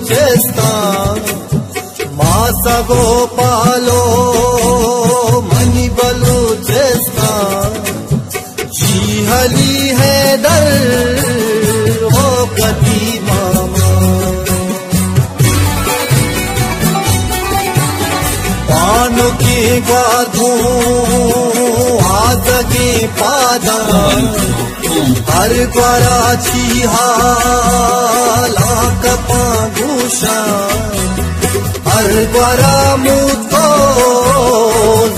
చేస్తా మాసగో పాలో మని బలు చేస్తా జీహలి है दर हो कदी मामा पानो के गाधो आदगे पादा हर ग्वाराची हाला कपा भूषा हर ग्वारा मुतो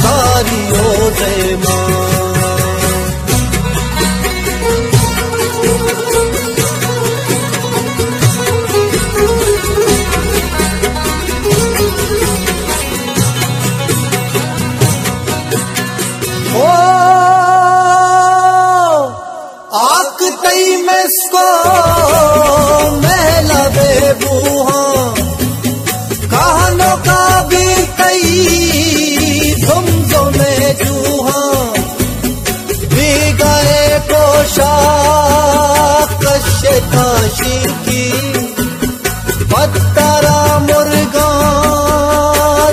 जारियो दे मां को महला बेबूहा कहानों का भी कई तुम जो में जूहा भी गए कोशक काशी की पत्तरा मुर्गा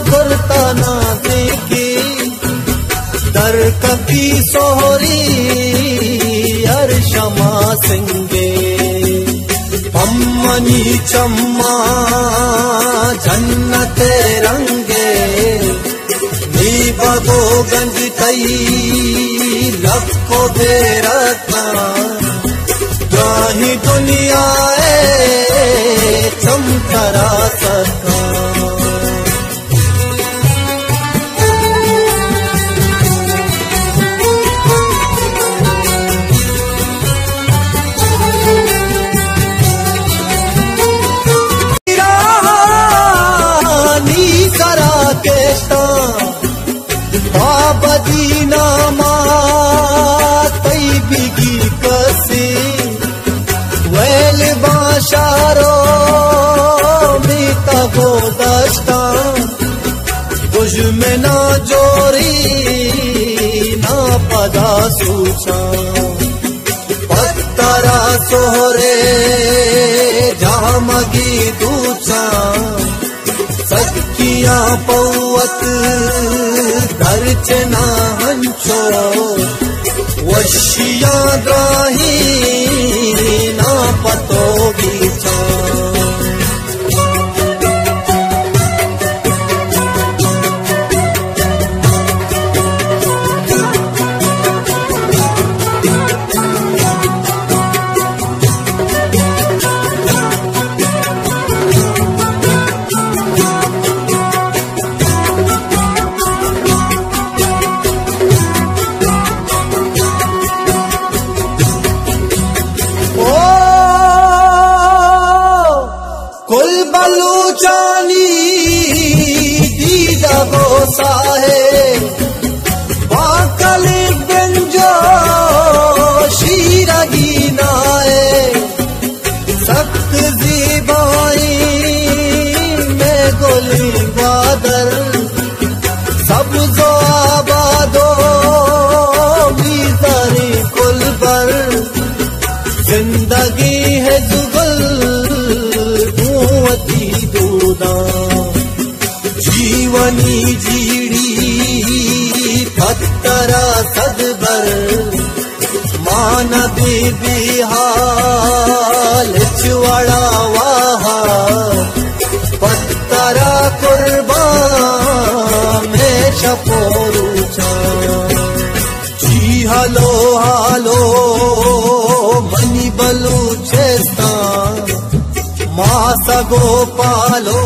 दुर्तना देखी दर कपी सोहरी हर क्षमा सिंगे अम्मनी चम्मा जन्नत रंगे नी बगो गंज कई लको बेरता जाही दुनिया चमकरा सका बदीना मातई बिगी कसी वेल बाशारो मीता गो दस्ता कुछ में ना जोरी ना पदा सूचा पत्तरा सोहरे जामगी दूचा सकिया पौवत दर्चना हंचो वशिया द्राही ना पतो गीचा कुल बलूचानी दीदा गोसा है वाकली गंजो शीरगी नाए सख्त जीबाई में गोली बादल सब जो आबादो मीज़री कुल पर जिंदगी है जुगल जीवनी जीड़ी पत्तरा सदबर मान बीबी हाल चुवड़ा वाहा पत्तरा कुर्बान में छपोरूचा जी हलो हालो मनी बलू चेस्ता मासगो पालो